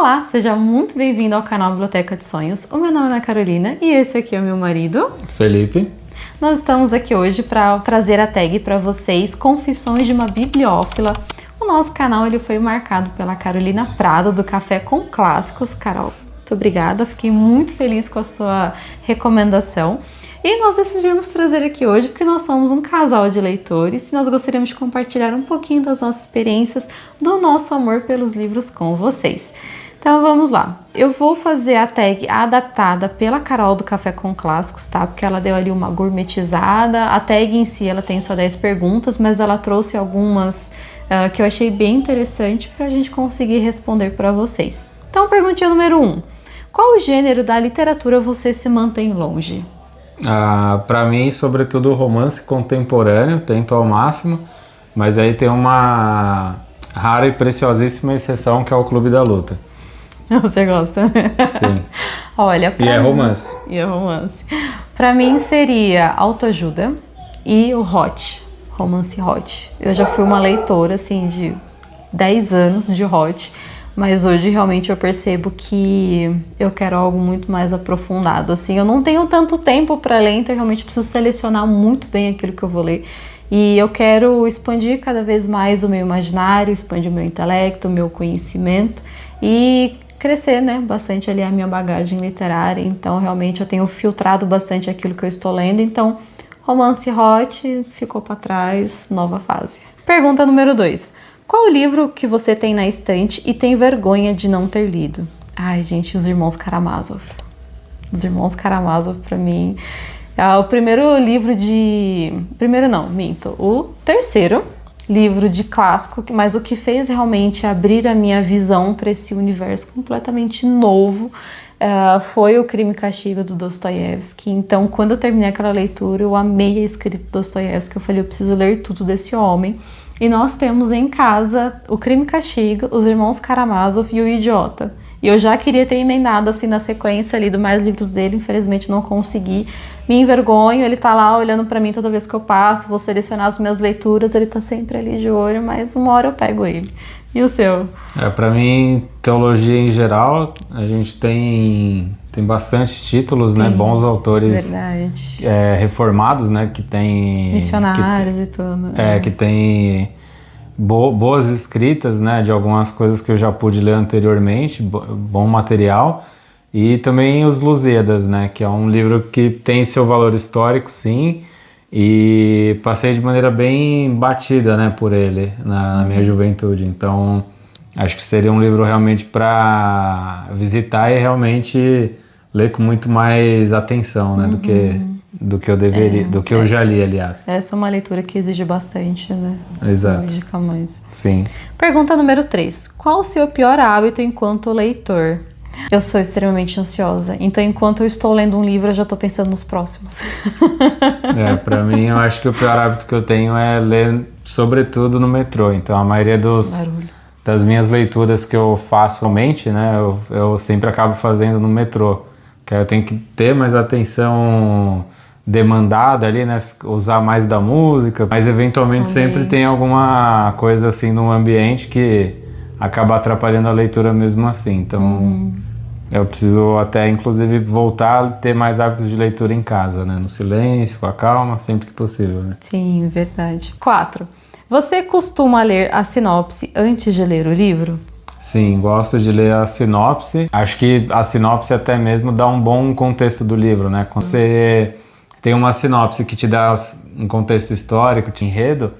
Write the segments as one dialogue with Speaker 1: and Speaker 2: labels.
Speaker 1: Olá, seja muito bem-vindo ao canal Biblioteca de Sonhos. O meu nome é Ana Carolina e esse aqui é o meu marido,
Speaker 2: Felipe.
Speaker 1: Nós estamos aqui hoje para trazer a tag para vocês, Confissões de uma Bibliófila. O nosso canal ele foi marcado pela Carolina Prado, do Café com Clássicos. Carol, muito obrigada, fiquei muito feliz com a sua recomendação. E nós decidimos trazer aqui hoje porque nós somos um casal de leitores e nós gostaríamos de compartilhar um pouquinho das nossas experiências, do nosso amor pelos livros com vocês. Então vamos lá. Eu vou fazer a tag adaptada pela Carol do Café com Clássicos, tá? Porque ela deu ali uma gourmetizada. A tag em si ela tem só 10 perguntas, mas ela trouxe algumas que eu achei bem interessante para a gente conseguir responder para vocês. Então, perguntinha número 1. Qual gênero da literatura você se mantém longe?
Speaker 2: Para mim, sobretudo romance contemporâneo, tento ao máximo, mas aí tem uma rara e preciosíssima exceção que é o Clube da Luta.
Speaker 1: Você gosta?
Speaker 2: Sim.
Speaker 1: Olha,
Speaker 2: E é romance.
Speaker 1: E é romance. Pra mim seria autoajuda e o hot, romance hot. Eu já fui uma leitora, assim, de 10 anos de hot, mas hoje realmente eu percebo que eu quero algo muito mais aprofundado, assim. Eu não tenho tanto tempo para ler, então eu realmente preciso selecionar muito bem aquilo que eu vou ler. E eu quero expandir cada vez mais o meu imaginário, expandir o meu intelecto, o meu conhecimento e crescer, né, bastante ali a minha bagagem literária. Então realmente eu tenho filtrado bastante aquilo que eu estou lendo. Então romance hot ficou para trás, nova fase. Pergunta número 2. Qual o livro que você tem na estante e tem vergonha de não ter lido? Ai, gente, Os Irmãos Karamazov. Os Irmãos Karamazov, pra mim, é o primeiro livro de... Primeiro não, minto. O terceiro livro de clássico, mas o que fez realmente abrir a minha visão para esse universo completamente novo foi o Crime e Castigo do Dostoiévski. Então, quando eu terminei aquela leitura, eu amei a escrita do Dostoiévski. Eu falei, eu preciso ler tudo desse homem. E nós temos em casa o Crime e Castigo, Os Irmãos Karamazov e O Idiota. E eu já queria ter emendado assim na sequência ali do mais livros dele, infelizmente não consegui. Me envergonho, ele tá lá olhando pra mim toda vez que eu passo, vou selecionar as minhas leituras, ele tá sempre ali de olho, mas uma hora eu pego ele. E o seu?
Speaker 2: Pra mim, teologia em geral, a gente tem bastante títulos, né? Bons autores reformados, né? Que tem...
Speaker 1: Missionários e tudo.
Speaker 2: Que tem boas escritas, né? De algumas coisas que eu já pude ler anteriormente, bom material. E também Os Lusíadas, né? Que é um livro que tem seu valor histórico, sim. E passei de maneira bem batida, né, por ele na minha juventude. Então, acho que seria um livro realmente para visitar e realmente ler com muito mais atenção, né, do que eu deveria, do que eu já li, aliás.
Speaker 1: Essa é uma leitura que exige bastante, né?
Speaker 2: Exato.
Speaker 1: Exige mais.
Speaker 2: Sim.
Speaker 1: Pergunta número 3. Qual o seu pior hábito enquanto leitor? Eu sou extremamente ansiosa, então enquanto eu estou lendo um livro, eu já estou pensando nos próximos.
Speaker 2: Pra mim, eu acho que o pior hábito que eu tenho é ler, sobretudo, no metrô. Então, a maioria das minhas leituras que eu faço realmente, né, eu sempre acabo fazendo no metrô. Que aí eu tenho que ter mais atenção demandada ali, né, usar mais da música, mas eventualmente sempre tem alguma coisa assim no ambiente que acaba atrapalhando a leitura mesmo assim. Então, eu preciso até, inclusive, voltar a ter mais hábitos de leitura em casa, né? No silêncio, com a calma, sempre que possível, né?
Speaker 1: Sim, verdade. 4. Você costuma ler a sinopse antes de ler o livro?
Speaker 2: Sim, gosto de ler a sinopse. Acho que a sinopse até mesmo dá um bom contexto do livro, né? Quando você tem uma sinopse que te dá um contexto histórico, te enredo,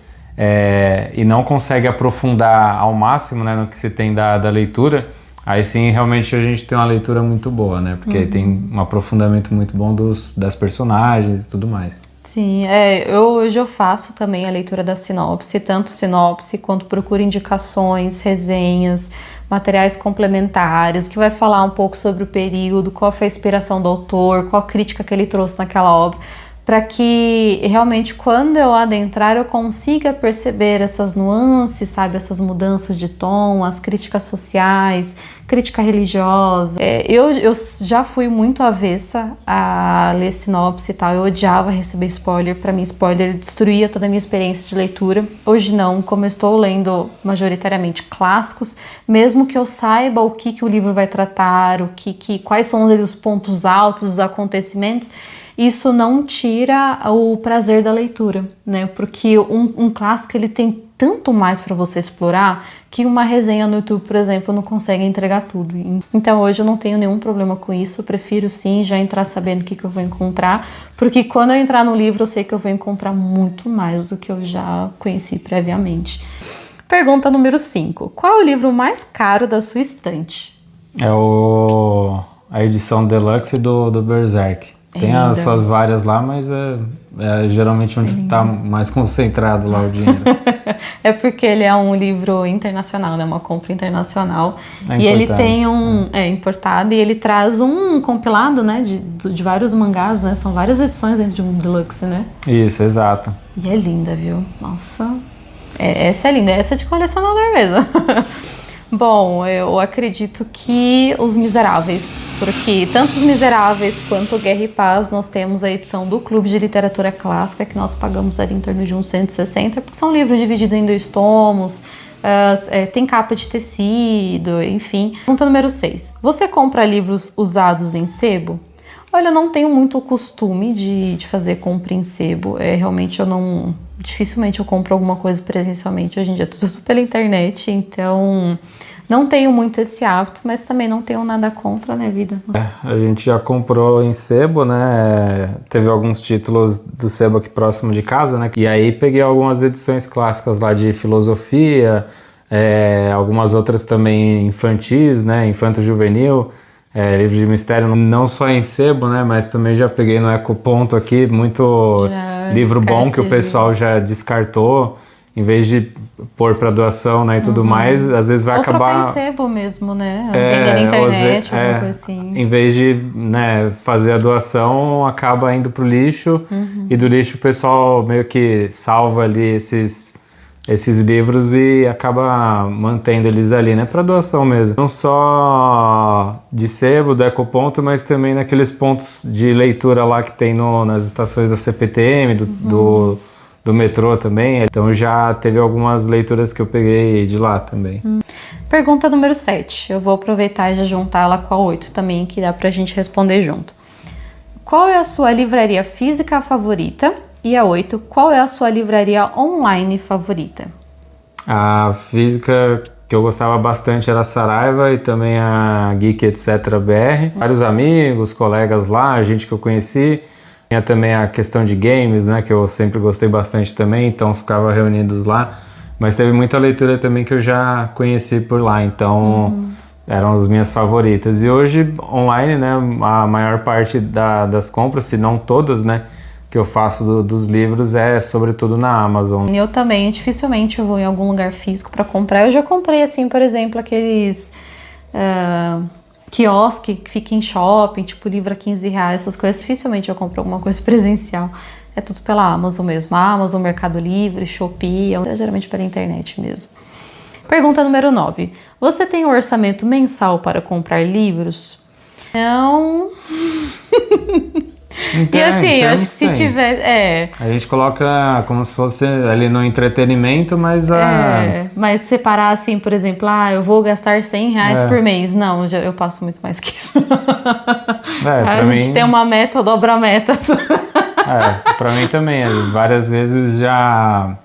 Speaker 2: e não consegue aprofundar ao máximo, né, no que se tem da leitura, aí sim realmente a gente tem uma leitura muito boa, né, porque tem um aprofundamento muito bom das personagens e tudo mais.
Speaker 1: Sim, hoje eu faço também a leitura da sinopse, tanto sinopse quanto procuro indicações, resenhas, materiais complementares, que vai falar um pouco sobre o período, qual foi a inspiração do autor, qual a crítica que ele trouxe naquela obra, para que realmente quando eu adentrar eu consiga perceber essas nuances, sabe, essas mudanças de tom, as críticas sociais, crítica religiosa. Eu já fui muito avessa a ler sinopse e tal, eu odiava receber spoiler, para mim spoiler destruía toda a minha experiência de leitura. Hoje não, como eu estou lendo majoritariamente clássicos, mesmo que eu saiba o que o livro vai tratar, quais são os pontos altos, os acontecimentos, isso não tira o prazer da leitura, né? Porque um clássico ele tem tanto mais para você explorar que uma resenha no YouTube, por exemplo, não consegue entregar tudo. Então hoje eu não tenho nenhum problema com isso, eu prefiro sim já entrar sabendo o que eu vou encontrar, porque quando eu entrar no livro eu sei que eu vou encontrar muito mais do que eu já conheci previamente. Pergunta número 5. Qual é o livro mais caro da sua estante?
Speaker 2: É a edição deluxe do Berserk. Tem as suas várias lá, mas é geralmente onde está mais concentrado lá o dinheiro.
Speaker 1: É porque ele é um livro internacional, né? Uma compra internacional.
Speaker 2: É
Speaker 1: e ele tem importado, e ele traz um compilado, né? De vários mangás, né? São várias edições dentro de um deluxe, né?
Speaker 2: Isso, exato.
Speaker 1: E é linda, viu? Nossa. Essa é linda, essa é de colecionador mesmo. Bom, eu acredito que Os Miseráveis, porque tanto Os Miseráveis quanto Guerra e Paz nós temos a edição do Clube de Literatura Clássica, que nós pagamos ali em torno de uns 160, porque são livros divididos em 2 tomos, tem capa de tecido, enfim. Pergunta número 6. Você compra livros usados em sebo? Olha, eu não tenho muito o costume de fazer compra em sebo, realmente dificilmente eu compro alguma coisa presencialmente, hoje em dia é tudo pela internet, então não tenho muito esse hábito, mas também não tenho nada contra, né, vida?
Speaker 2: A gente já comprou em sebo, né, teve alguns títulos do sebo aqui próximo de casa, né, e aí peguei algumas edições clássicas lá de filosofia, algumas outras também infantis, né, infanto-juvenil, livro de mistério, não só em sebo, né, mas também já peguei no Ecoponto aqui, muito livro bom que o pessoal já descartou, em vez de pôr para doação, né, e tudo mais, às vezes vai acabar...
Speaker 1: Ou trocar em sebo mesmo, né, vender na internet, alguma coisa assim.
Speaker 2: Em vez de, né, fazer a doação, acaba indo pro lixo, e do lixo o pessoal meio que salva ali esses livros e acaba mantendo eles ali, né, para doação mesmo. Não só de sebo, do Ecoponto, mas também naqueles pontos de leitura lá que tem nas estações da CPTM, do metrô também. Então já teve algumas leituras que eu peguei de lá também.
Speaker 1: Pergunta número 7. Eu vou aproveitar e já juntar ela com a 8 também, que dá pra gente responder junto. Qual é a sua livraria física favorita? E a 8, qual é a sua livraria online favorita?
Speaker 2: A física que eu gostava bastante era a Saraiva e também a Geek Etc. BR. Vários amigos, colegas lá, gente que eu conheci. Tinha também a questão de games, né, que eu sempre gostei bastante também, então ficava reunidos lá. Mas teve muita leitura também que eu já conheci por lá, então eram as minhas favoritas. E hoje, online, né, a maior parte das compras, se não todas, né, que eu faço dos livros é sobretudo na Amazon.
Speaker 1: Eu também, dificilmente eu vou em algum lugar físico para comprar. Eu já comprei, assim, por exemplo, aqueles quiosque que fica em shopping, tipo livro a R$15, essas coisas. Dificilmente eu compro alguma coisa presencial. É tudo pela Amazon mesmo. Amazon, Mercado Livre, Shopee, geralmente pela internet mesmo. Pergunta número 9. Você tem um orçamento mensal para comprar livros? Não... E assim, eu acho que se tiver...
Speaker 2: A gente coloca como se fosse ali no entretenimento, mas
Speaker 1: mas separar assim, por exemplo, eu vou gastar R$100 por mês. Não, eu passo muito mais que isso. A gente tem uma meta, eu dobro a meta.
Speaker 2: Pra mim também. Várias vezes já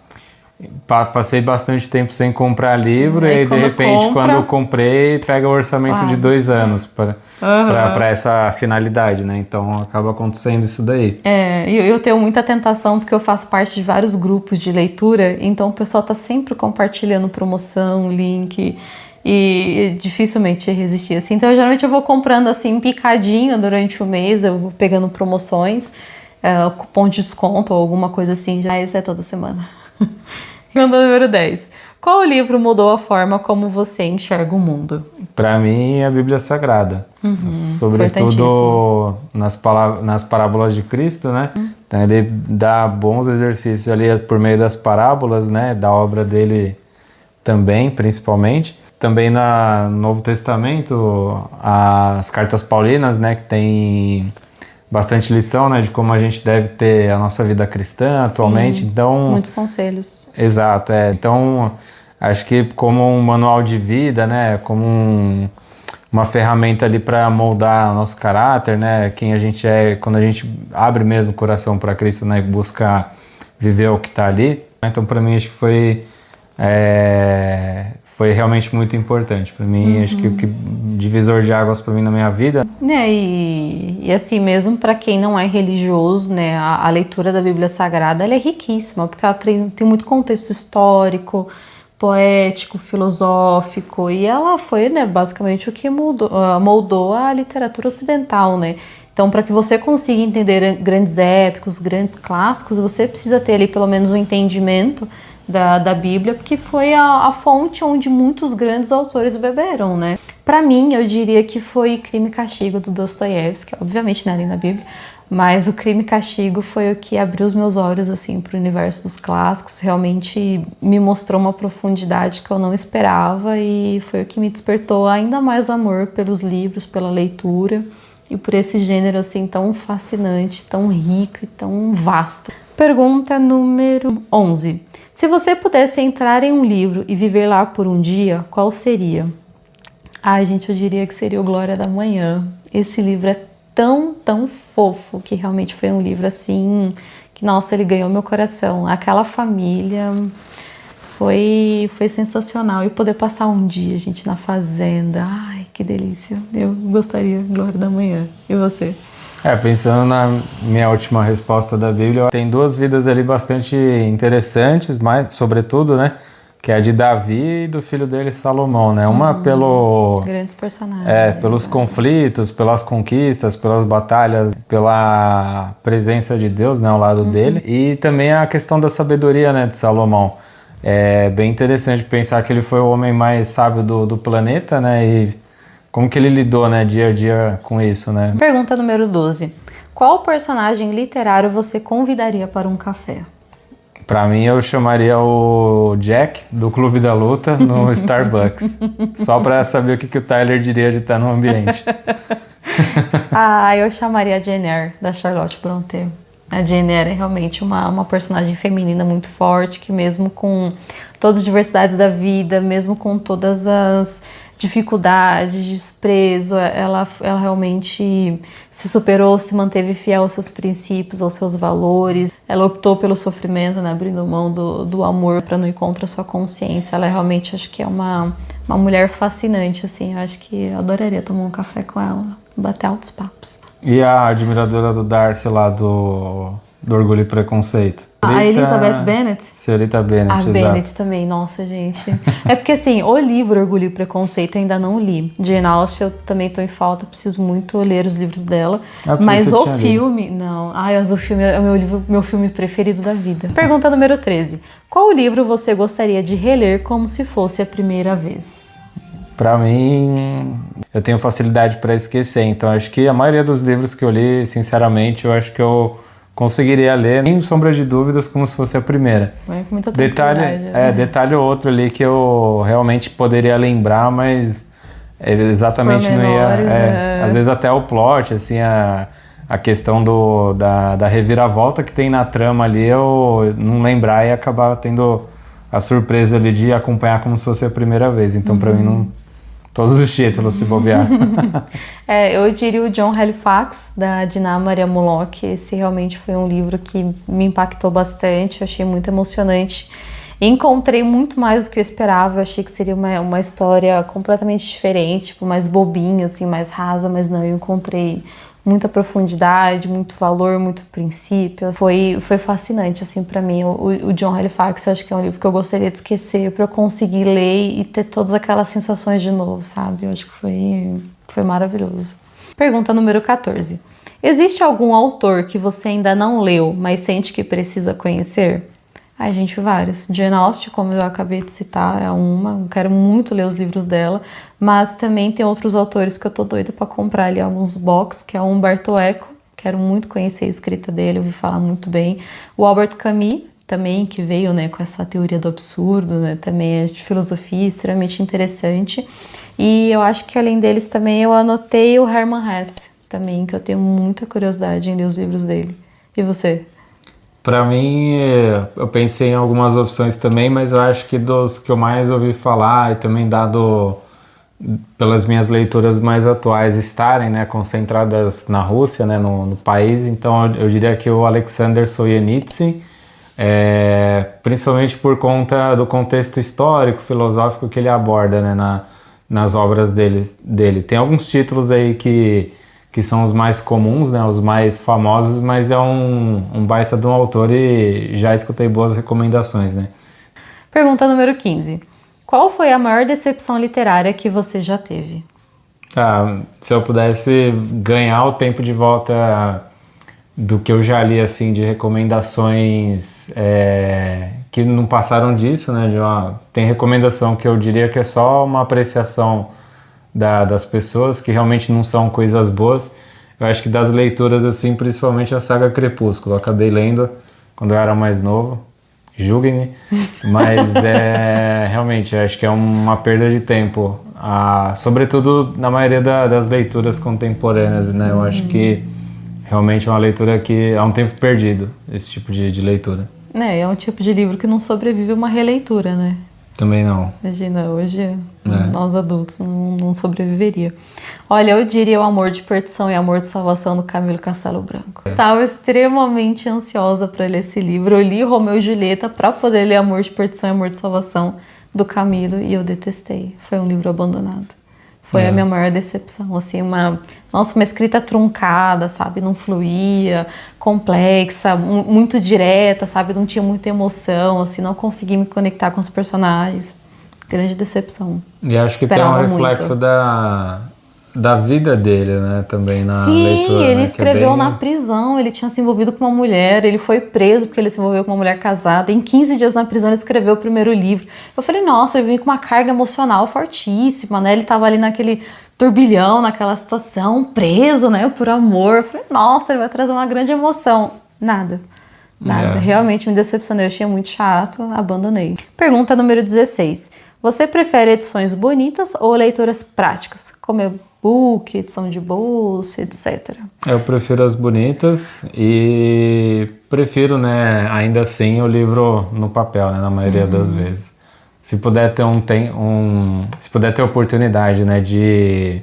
Speaker 2: passei bastante tempo sem comprar livro, e aí de repente quando eu comprei, pega o orçamento de 2 anos para essa finalidade, né? Então acaba acontecendo isso daí.
Speaker 1: Eu tenho muita tentação porque eu faço parte de vários grupos de leitura, então o pessoal tá sempre compartilhando promoção, link, e dificilmente resistir assim. Então geralmente eu vou comprando assim picadinho durante o mês, eu vou pegando promoções, cupom de desconto ou alguma coisa assim, já isso é toda semana. Pergunta número 10. Qual livro mudou a forma como você enxerga o mundo?
Speaker 2: Para mim, a Bíblia Sagrada. Sobretudo nas parábolas de Cristo, né? Então ele dá bons exercícios ali por meio das parábolas, né, da obra dele também, principalmente. Também no Novo Testamento, as cartas paulinas, né, que tem bastante lição, né, de como a gente deve ter a nossa vida cristã atualmente.
Speaker 1: Sim,
Speaker 2: então,
Speaker 1: muitos conselhos.
Speaker 2: Exato, Então, acho que como um manual de vida, né, como uma ferramenta ali para moldar o nosso caráter, né, quem a gente é, quando a gente abre mesmo o coração para Cristo, né, e busca viver o que está ali. Então, para mim, acho que foi realmente muito importante. Para mim, acho que o que divisor de águas para mim na minha vida.
Speaker 1: E assim, mesmo para quem não é religioso, né, a leitura da Bíblia Sagrada ela é riquíssima, porque ela tem muito contexto histórico, poético, filosófico, e ela foi, né, basicamente o que moldou a literatura ocidental, né? Então, para que você consiga entender grandes épicos, grandes clássicos, você precisa ter ali pelo menos um entendimento da Bíblia, porque foi a fonte onde muitos grandes autores beberam, né? Para mim, eu diria que foi Crime e Castigo do Dostoiévski, obviamente não é ali na Bíblia, mas o Crime e Castigo foi o que abriu os meus olhos assim para o universo dos clássicos, realmente me mostrou uma profundidade que eu não esperava e foi o que me despertou ainda mais amor pelos livros, pela leitura e por esse gênero assim tão fascinante, tão rico e tão vasto. Pergunta número 11. Se você pudesse entrar em um livro e viver lá por um dia, qual seria? Gente, eu diria que seria o Glória da Manhã. Esse livro é tão fofo, que realmente foi um livro assim, que nossa, ele ganhou meu coração. Aquela família foi sensacional. E poder passar um dia, gente, na fazenda, ai, que delícia. Eu gostaria, Glória da Manhã. E você?
Speaker 2: Pensando na minha última resposta da Bíblia, tem duas vidas ali bastante interessantes, mas sobretudo, né, que é a de Davi e do filho dele, Salomão, né? Uma
Speaker 1: grandes personagens.
Speaker 2: Pelos conflitos, pelas conquistas, pelas batalhas, pela presença de Deus, né, ao lado dele. E também a questão da sabedoria, né, de Salomão. É bem interessante pensar que ele foi o homem mais sábio do planeta, né, e como que ele lidou, né, dia a dia com isso, né?
Speaker 1: Pergunta número 12. Qual personagem literário você convidaria para um café?
Speaker 2: Pra mim, eu chamaria o Jack, do Clube da Luta, no Starbucks. Só pra saber o que o Tyler diria de estar no ambiente.
Speaker 1: Eu chamaria a Jane Eyre, da Charlotte Brontë. A Jane Eyre é realmente uma personagem feminina muito forte, que mesmo com todas as diversidades da vida, mesmo com todas as dificuldades, desprezo, ela realmente se superou, se manteve fiel aos seus princípios, aos seus valores. Ela optou pelo sofrimento, né, abrindo mão do amor para não ir contra a sua consciência. Ela realmente, acho que é uma mulher fascinante, assim. Eu acho que eu adoraria tomar um café com ela, bater altos papos.
Speaker 2: E a admiradora do Darcy lá do Orgulho e Preconceito?
Speaker 1: A Elizabeth Bennet?
Speaker 2: Senhorita Bennet,
Speaker 1: a
Speaker 2: exato.
Speaker 1: Bennet também, nossa, gente. É porque, assim, o livro Orgulho e Preconceito eu ainda não li. Jane Austen eu também tô em falta, preciso muito ler os livros dela. Mas o filme... Não. Mas o filme é o meu filme preferido da vida. Pergunta número 13. Qual livro você gostaria de reler como se fosse a primeira vez?
Speaker 2: Pra mim, eu tenho facilidade para esquecer. Então, acho que a maioria dos livros que eu li, sinceramente, eu acho que eu conseguiria ler, sem sombra de dúvidas, como se fosse a primeira.
Speaker 1: Com muita tranquilidade.
Speaker 2: Detalhe ou outro ali que eu realmente poderia lembrar, mas exatamente não ia...
Speaker 1: né?
Speaker 2: Às vezes até o plot, assim, a questão da reviravolta que tem na trama ali, eu não lembrar e acabar tendo a surpresa ali de acompanhar como se fosse a primeira vez. Então, pra mim, não... Todos os títulos, se bobear.
Speaker 1: Eu diria o John Halifax, da Dina Maria Moloch. Esse realmente foi um livro que me impactou bastante, achei muito emocionante. Encontrei muito mais do que eu esperava, eu achei que seria uma história completamente diferente, tipo, mais bobinha, assim, mais rasa, mas não, eu encontrei muita profundidade, muito valor, muito princípio. Foi fascinante, assim, pra mim. O John Halifax, eu acho que é um livro que eu gostaria de esquecer pra eu conseguir ler e ter todas aquelas sensações de novo, sabe? Eu acho que foi maravilhoso. Pergunta número 14. Existe algum autor que você ainda não leu, mas sente que precisa conhecer? Gente, vários. Jane Austen, como eu acabei de citar, é uma. Eu quero muito ler os livros dela. Mas também tem outros autores que eu tô doida pra comprar ali, alguns box, que é o Umberto Eco, Quero muito conhecer a escrita dele, ouvi falar muito bem. O Albert Camus, também, que veio, né, com essa teoria do absurdo, né, também é de filosofia, extremamente interessante. E eu acho que além deles também eu anotei o Hermann Hesse, também, que eu tenho muita curiosidade em ler os livros dele. E você?
Speaker 2: Para mim, eu pensei em algumas opções também, mas eu acho que dos que eu mais ouvi falar e também dado pelas minhas leituras mais atuais estarem, né, concentradas na Rússia, né, no país, então eu diria que o Alexander Solzhenitsyn, principalmente por conta do contexto histórico, filosófico que ele aborda, né, nas obras dele. Tem alguns títulos aí que são os mais comuns, né, os mais famosos, mas é um baita de um autor e já escutei boas recomendações, né.
Speaker 1: Pergunta número 15. Qual foi a maior decepção literária que você já teve?
Speaker 2: Se eu pudesse ganhar o tempo de volta do que eu já li, assim, de recomendações que não passaram disso, né? Tem recomendação que eu diria que é só uma apreciação das pessoas, que realmente não são coisas boas. Eu acho que das leituras, assim, principalmente a saga Crepúsculo. Eu acabei lendo quando eu era mais novo. Julguem-me, mas realmente acho que é uma perda de tempo, sobretudo na maioria das leituras contemporâneas, né? Eu acho que realmente é uma leitura que é um tempo perdido, esse tipo de leitura.
Speaker 1: É um tipo de livro que não sobrevive a uma releitura, né?
Speaker 2: Também não.
Speaker 1: Imagina, hoje nós adultos não sobreviveria. Olha, eu diria O Amor de Perdição e Amor de Salvação, do Camilo Castelo Branco. Estava extremamente ansiosa para ler esse livro. Eu li Romeu e Julieta para poder ler Amor de Perdição e Amor de Salvação, do Camilo, e eu detestei. Foi um livro abandonado. Foi a minha maior decepção, assim, uma escrita truncada, sabe, não fluía, complexa, muito direta, sabe, não tinha muita emoção, assim, não consegui me conectar com os personagens. Grande decepção.
Speaker 2: E acho que tem um reflexo da vida dele, né, também na leitura.
Speaker 1: Sim, ele
Speaker 2: né,
Speaker 1: escreveu na prisão, ele tinha se envolvido com uma mulher, ele foi preso porque ele se envolveu com uma mulher casada, em 15 dias na prisão ele escreveu o primeiro livro. Eu falei, nossa, ele veio com uma carga emocional fortíssima, né, ele tava ali naquele turbilhão, naquela situação, preso, né, por amor. Eu falei, nossa, ele vai trazer uma grande emoção. Nada. Realmente me decepcionei, eu achei muito chato, abandonei. Pergunta número 16. Você prefere edições bonitas ou leituras práticas, como e-book, edição de bolsa, etc?
Speaker 2: Eu prefiro as bonitas e prefiro, né, ainda assim, o livro no papel, né, na maioria das vezes. Se puder ter se puder ter oportunidade, né, de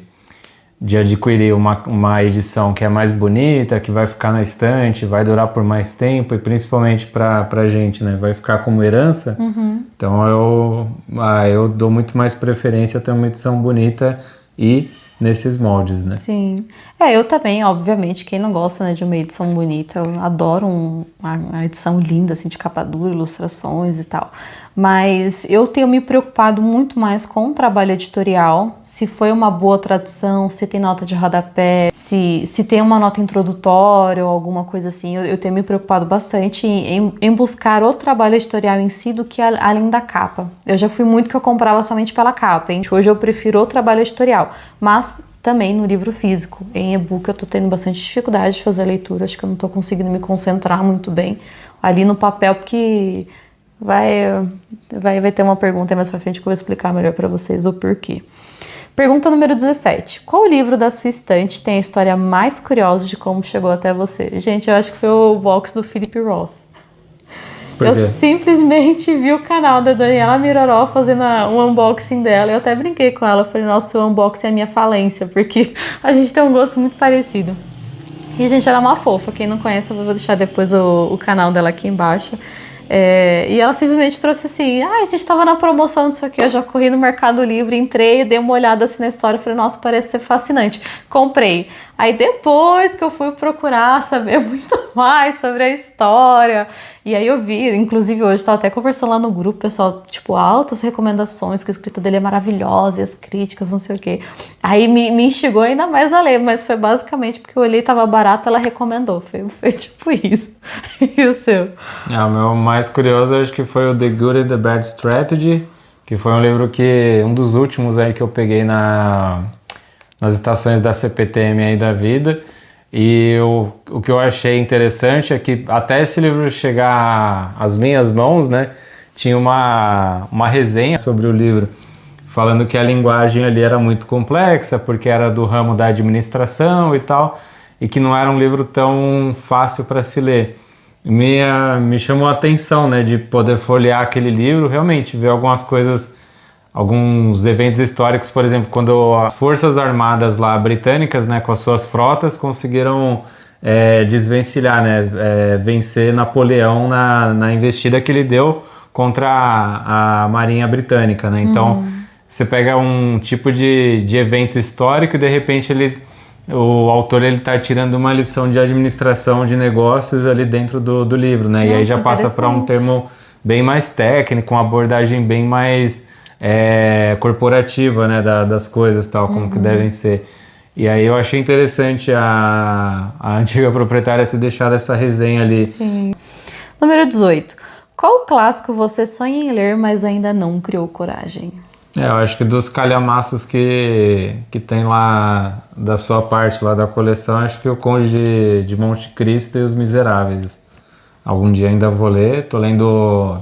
Speaker 2: adquirir uma edição que é mais bonita, que vai ficar na estante, vai durar por mais tempo e principalmente pra gente, né, vai ficar como herança. Então eu dou muito mais preferência a ter uma edição bonita e nesses moldes, né?
Speaker 1: Sim. Eu também, obviamente, quem não gosta, né, de uma edição bonita, eu adoro uma edição linda, assim, de capa dura, ilustrações e tal. Mas eu tenho me preocupado muito mais com o trabalho editorial, se foi uma boa tradução, se tem nota de rodapé, se tem uma nota introdutória ou alguma coisa assim. Eu tenho me preocupado bastante em buscar o trabalho editorial em si do que além da capa. Eu já fui muito que eu comprava somente pela capa, hein? Hoje eu prefiro o trabalho editorial, mas também no livro físico. Em e-book eu tô tendo bastante dificuldade de fazer a leitura, acho que eu não tô conseguindo me concentrar muito bem ali no papel, porque vai ter uma pergunta aí mais pra frente que eu vou explicar melhor pra vocês o porquê. Pergunta número 17. Qual livro da sua estante tem a história mais curiosa de como chegou até você? Gente, eu acho que foi o box do Philip Roth. Eu simplesmente vi o canal da Daniela Miroró fazendo um unboxing dela. Eu até brinquei com ela. Eu falei, nossa, o unboxing é a minha falência, porque a gente tem um gosto muito parecido. E, gente, ela é uma fofa. Quem não conhece, eu vou deixar depois o canal dela aqui embaixo. E ela simplesmente trouxe assim, a gente tava na promoção disso aqui, eu já corri no Mercado Livre, entrei, dei uma olhada assim na história, falei, nossa, parece ser fascinante, comprei. Aí depois que eu fui procurar saber muito mais sobre a história, e aí eu vi, inclusive hoje estava até conversando lá no grupo, pessoal, tipo, altas recomendações, que a escrita dele é maravilhosa, e as críticas, não sei o quê. Aí me instigou ainda mais a ler, mas foi basicamente porque eu olhei, tava barato, ela recomendou, foi tipo isso. E o seu?
Speaker 2: O meu mais curioso, acho que foi o The Good and the Bad Strategy, que foi um livro um dos últimos aí que eu peguei nas estações da CPTM aí da vida. E o que eu achei interessante é que até esse livro chegar às minhas mãos, né, tinha uma resenha sobre o livro, falando que a linguagem ali era muito complexa, porque era do ramo da administração e tal, e que não era um livro tão fácil para se ler. Me chamou a atenção, né, de poder folhear aquele livro, realmente ver algumas coisas, alguns eventos históricos, por exemplo, quando as forças armadas lá britânicas, né, com as suas frotas, conseguiram desvencilhar, né, vencer Napoleão na investida que ele deu contra a Marinha Britânica, né? Então, você pega um tipo de evento histórico e de repente o autor está tirando uma lição de administração de negócios ali dentro do livro, né? E aí já passa para um termo bem mais técnico, uma abordagem bem mais corporativa, né? Das coisas, tal, como que devem ser. E aí eu achei interessante a antiga proprietária ter deixado essa resenha ali.
Speaker 1: Sim. Número 18. Qual clássico você sonha em ler, mas ainda não criou coragem?
Speaker 2: Eu acho que dos calhamaços que tem lá da sua parte, lá da coleção, acho que o Conde de Monte Cristo e Os Miseráveis. Algum dia ainda vou ler, tô lendo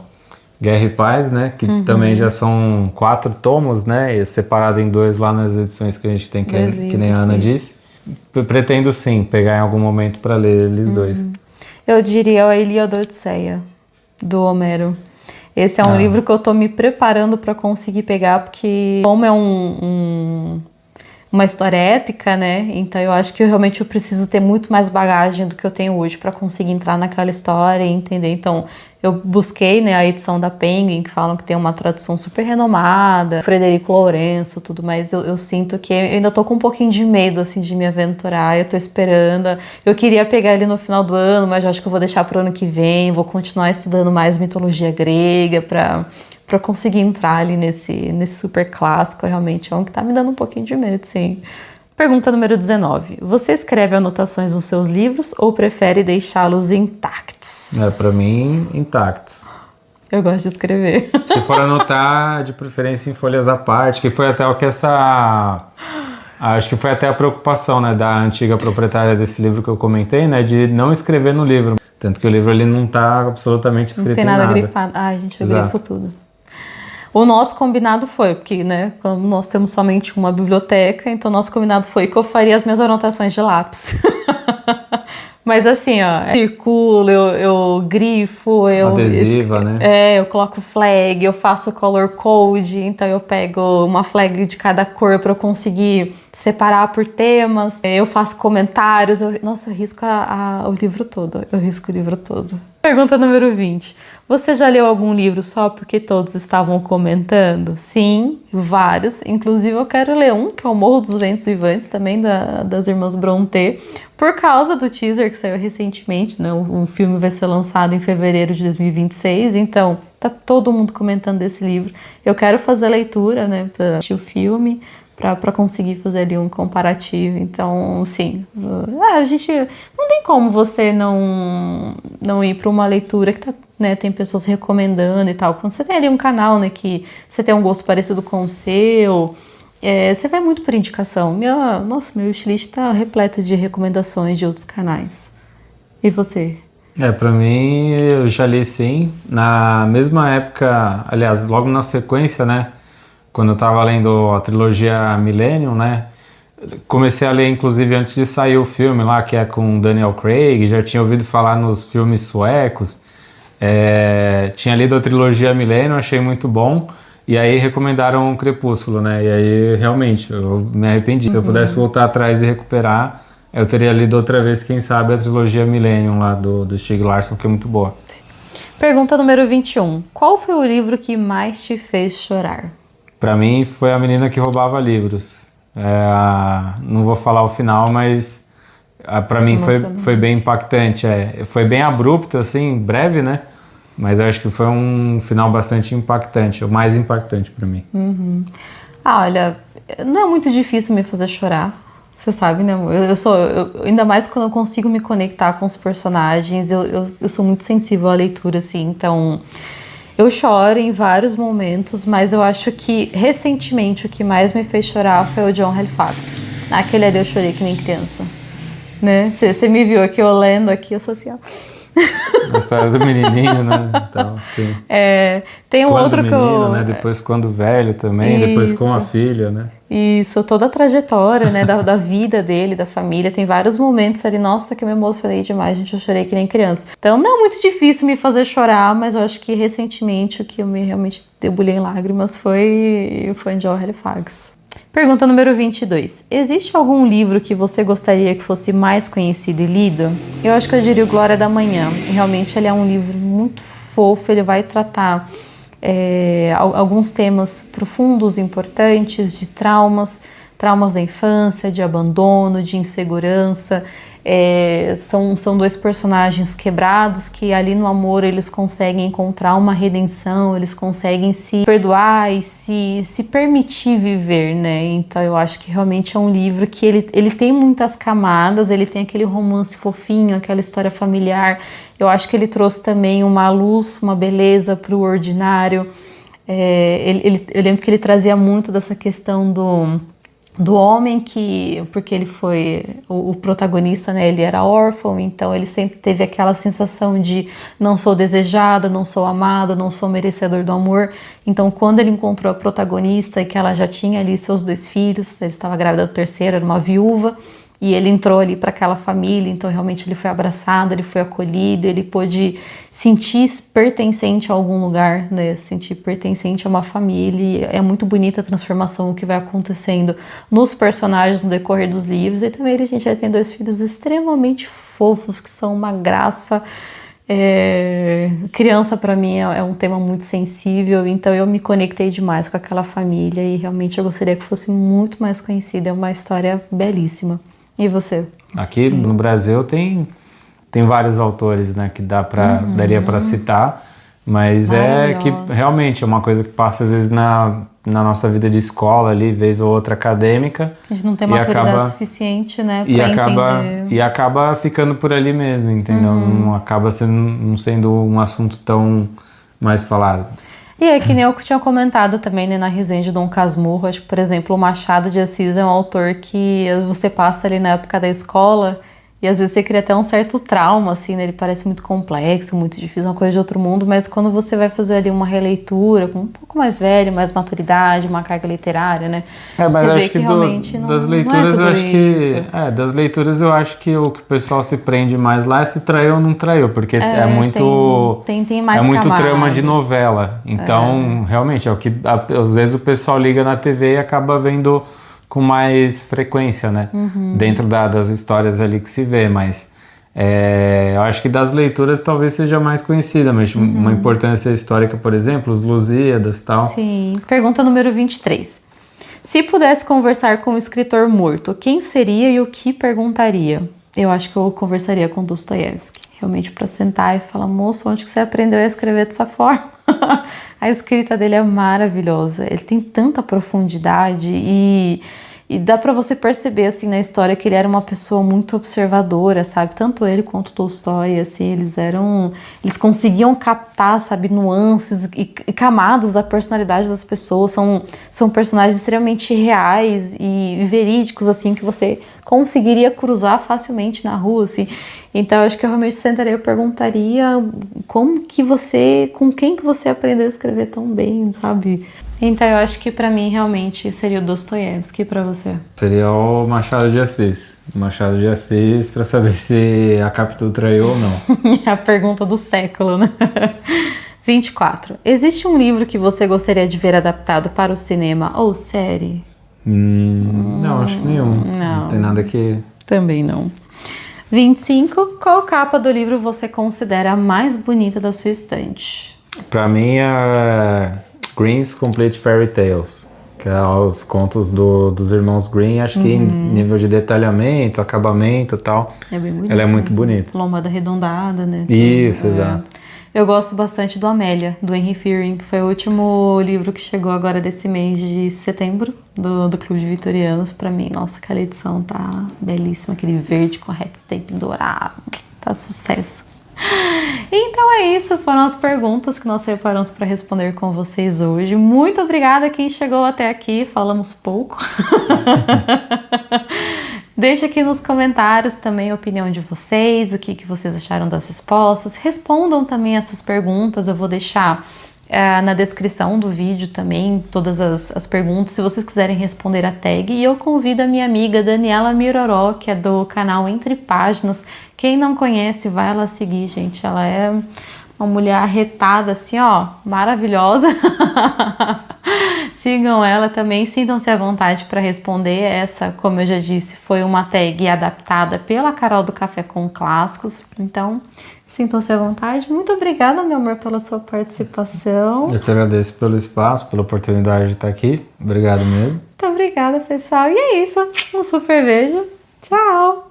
Speaker 2: Guerra e Paz, né, que também já são 4 tomos, né, e separado em 2 lá nas edições que a gente tem, que nem a Ana disse. Pretendo sim, pegar em algum momento para ler eles dois.
Speaker 1: Eu diria a Ilíada Odisseia, do Homero. Esse é um livro que eu tô me preparando para conseguir pegar, porque como é uma história épica, né? Então eu acho que realmente eu preciso ter muito mais bagagem do que eu tenho hoje para conseguir entrar naquela história e entender. Então eu busquei, né, a edição da Penguin, que falam que tem uma tradução super renomada, Frederico Lourenço, tudo, mas eu sinto que eu ainda tô com um pouquinho de medo, assim, de me aventurar. Eu tô esperando. Eu queria pegar ele no final do ano, mas eu acho que eu vou deixar pro ano que vem. Vou continuar estudando mais mitologia grega para conseguir entrar ali nesse super clássico. Realmente é um que tá me dando um pouquinho de medo, sim. Pergunta número 19. Você escreve anotações nos seus livros ou prefere deixá-los intactos?
Speaker 2: Para mim, intactos.
Speaker 1: Eu gosto de escrever.
Speaker 2: Se for anotar, de preferência em folhas à parte, que foi até o que acho que foi até a preocupação, né, da antiga proprietária desse livro que eu comentei, né, de não escrever no livro. Tanto que o livro ele não tá absolutamente escrito em nada.
Speaker 1: Não tem nada grifado. Ai, gente, eu grifo tudo. O nosso combinado foi, porque, né, como nós temos somente uma biblioteca, então o nosso combinado foi que eu faria as minhas anotações de lápis. Mas assim, ó, eu circulo, eu grifo,
Speaker 2: adesiva, né?
Speaker 1: Eu coloco flag, eu faço color code, então eu pego uma flag de cada cor para eu conseguir separar por temas. Eu faço comentários, eu risco o livro todo, Pergunta número 20. Você já leu algum livro só porque todos estavam comentando? Sim, vários. Inclusive eu quero ler um, que é o Morro dos Ventos Vivantes, também das Irmãs Brontë, por causa do teaser que saiu recentemente, né? O filme vai ser lançado em fevereiro de 2026, então tá todo mundo comentando desse livro. Eu quero fazer a leitura, né, para assistir o filme, para conseguir fazer ali um comparativo. Então, sim, a gente não tem como você não ir para uma leitura que tá, né, tem pessoas recomendando e tal. Quando você tem ali um canal, né, que você tem um gosto parecido com o seu, você vai muito por indicação. Meu wishlist tá repleto de recomendações de outros canais. E você?
Speaker 2: Pra mim, eu já li sim. Na mesma época, aliás, logo na sequência, né, quando eu tava lendo a trilogia Millennium, né, comecei a ler inclusive antes de sair o filme lá, que é com Daniel Craig, já tinha ouvido falar nos filmes suecos, tinha lido a trilogia Millennium, achei muito bom, e aí recomendaram o Crepúsculo, né, e aí realmente eu me arrependi. Se eu pudesse voltar atrás e recuperar, eu teria lido outra vez, quem sabe, a trilogia Millennium lá do Stieg Larsson, que é muito boa.
Speaker 1: Pergunta número 21. Qual foi o livro que mais te fez chorar?
Speaker 2: Pra mim foi A Menina que Roubava Livros. Não vou falar o final, mas pra mim foi bem impactante. Foi bem abrupto, assim, breve, né? Mas eu acho que foi um final bastante impactante, o mais impactante pra mim.
Speaker 1: Olha, não é muito difícil me fazer chorar. Você sabe, né, amor? Ainda mais quando eu consigo me conectar com os personagens, eu sou muito sensível à leitura, assim, então eu choro em vários momentos, mas eu acho que recentemente o que mais me fez chorar foi o John Halifax. Aquele ali eu chorei que nem criança. né? Você me viu aqui, eu lendo aqui, eu sou assim, ó.
Speaker 2: A história do menininho, né? Então, sim.
Speaker 1: Tem um
Speaker 2: Quando
Speaker 1: outro que
Speaker 2: menino,
Speaker 1: eu...
Speaker 2: né? Depois quando velho também, depois com a filha, né?
Speaker 1: Isso, toda a trajetória, né, da vida dele, da família, tem vários momentos ali, nossa, que eu me emocionei demais, gente, eu chorei que nem criança. Então não é muito difícil me fazer chorar, mas eu acho que recentemente o que eu me realmente debulhei em lágrimas foi Joe Halifax. Pergunta número 22. Existe algum livro que você gostaria que fosse mais conhecido e lido? Eu acho que eu diria o Glória da Manhã. Realmente ele é um livro muito fofo, ele vai tratar alguns temas profundos, importantes, de traumas da infância, de abandono, de insegurança. São dois personagens quebrados que ali no amor eles conseguem encontrar uma redenção, eles conseguem se perdoar e se permitir viver, né? Então eu acho que realmente é um livro que ele tem muitas camadas, ele tem aquele romance fofinho, aquela história familiar. Eu acho que ele trouxe também uma luz, uma beleza para o ordinário. Eu lembro que ele trazia muito dessa questão do homem porque ele foi o protagonista, né? Ele era órfão, então ele sempre teve aquela sensação de não sou desejada, não sou amada, não sou merecedor do amor. Então quando ele encontrou a protagonista e que ela já tinha ali seus 2 filhos, ele estava grávida do terceiro, era uma viúva, e ele entrou ali para aquela família, então realmente ele foi abraçado, ele foi acolhido, ele pôde sentir pertencente a algum lugar, né? Sentir pertencente a uma família. É muito bonita a transformação que vai acontecendo nos personagens no decorrer dos livros. E também a gente já tem 2 filhos extremamente fofos, que são uma graça. Criança para mim é um tema muito sensível, então eu me conectei demais com aquela família e realmente eu gostaria que fosse muito mais conhecida. É uma história belíssima. E você?
Speaker 2: Aqui no Brasil tem vários autores, né, que daria para citar, mas que realmente é uma coisa que passa às vezes na nossa vida de escola ali, vez ou outra acadêmica.
Speaker 1: A gente não tem maturidade suficiente, né, para entender.
Speaker 2: E acaba ficando por ali mesmo, entendeu? Não acaba não sendo um assunto tão mais falado.
Speaker 1: E é que nem eu tinha comentado também, né, na resenha de Dom Casmurro, acho que, por exemplo, o Machado de Assis é um autor que você passa ali na época da escola e às vezes você cria até um certo trauma, assim, né, ele parece muito complexo, muito difícil, uma coisa de outro mundo, mas quando você vai fazer ali uma releitura com um pouco mais velho, mais maturidade, uma carga literária, né,
Speaker 2: mas
Speaker 1: você
Speaker 2: eu
Speaker 1: vê
Speaker 2: acho que
Speaker 1: realmente
Speaker 2: das leituras
Speaker 1: não é
Speaker 2: eu acho
Speaker 1: isso.
Speaker 2: das leituras eu acho que o pessoal se prende mais lá é se traiu ou não traiu, porque é muito
Speaker 1: tem mais
Speaker 2: muito
Speaker 1: camadas.
Speaker 2: trama de novela, então realmente é o que às vezes o pessoal liga na TV e acaba vendo com mais frequência, né? Dentro das histórias ali que se vê, mas eu acho que das leituras talvez seja mais conhecida, mas uma importância histórica, por exemplo, os Lusíadas e tal.
Speaker 1: Sim. Pergunta número 23. Se pudesse conversar com um escritor morto, quem seria e o que perguntaria? Eu acho que eu conversaria com Dostoiévski, realmente para sentar e falar, moço, onde que você aprendeu a escrever dessa forma? A escrita dele é maravilhosa, ele tem tanta profundidade e dá pra você perceber, assim, na história que ele era uma pessoa muito observadora, sabe? Tanto ele quanto Tolstói, assim, eles conseguiam captar, sabe, nuances e camadas da personalidade das pessoas. São personagens extremamente reais e verídicos, assim, que você conseguiria cruzar facilmente na rua, assim. Então, eu acho que eu realmente sentaria e perguntaria com quem que você aprendeu a escrever tão bem, sabe? Então, eu acho que pra mim, realmente, seria o Dostoiévski. Pra você?
Speaker 2: Seria o Machado de Assis. Machado de Assis, pra saber se a Capitu traiu ou não.
Speaker 1: É a pergunta do século, né? 24. Existe um livro que você gostaria de ver adaptado para o cinema ou série?
Speaker 2: Não, acho que nenhum. Não tem nada que...
Speaker 1: Também não. 25. Qual capa do livro você considera a mais bonita da sua estante?
Speaker 2: Pra mim é Grimm's Complete Fairy Tales, que é os contos dos irmãos Grimm. Acho que em nível de detalhamento, acabamento e tal,
Speaker 1: é bem bonita,
Speaker 2: ela é muito bonita.
Speaker 1: Lombada arredondada, né?
Speaker 2: Isso, exato.
Speaker 1: Eu gosto bastante do Amélia, do Henry Fearing, que foi o último livro que chegou agora desse mês de setembro, do Clube de Vitorianos. Pra mim, nossa, aquela edição tá belíssima, aquele verde com a red tape dourado, tá sucesso. Então é isso, foram as perguntas que nós separamos para responder com vocês hoje. Muito obrigada a quem chegou até aqui, falamos pouco. Deixa aqui nos comentários também a opinião de vocês, o que vocês acharam das respostas. Respondam também essas perguntas, eu vou deixar na descrição do vídeo também todas as perguntas, se vocês quiserem responder a tag. E eu convido a minha amiga Daniela Miroró, que é do canal Entre Páginas. Quem não conhece, vai lá seguir, gente. Ela é uma mulher arretada, assim, ó, maravilhosa. Sigam ela também, sintam-se à vontade para responder. Essa, como eu já disse, foi uma tag adaptada pela Carol do Café com Clássicos. Então, sintam-se à vontade. Muito obrigada, meu amor, pela sua participação.
Speaker 2: Eu te agradeço pelo espaço, pela oportunidade de estar aqui. Obrigado mesmo.
Speaker 1: Muito obrigada, pessoal. E é isso. Um super beijo. Tchau!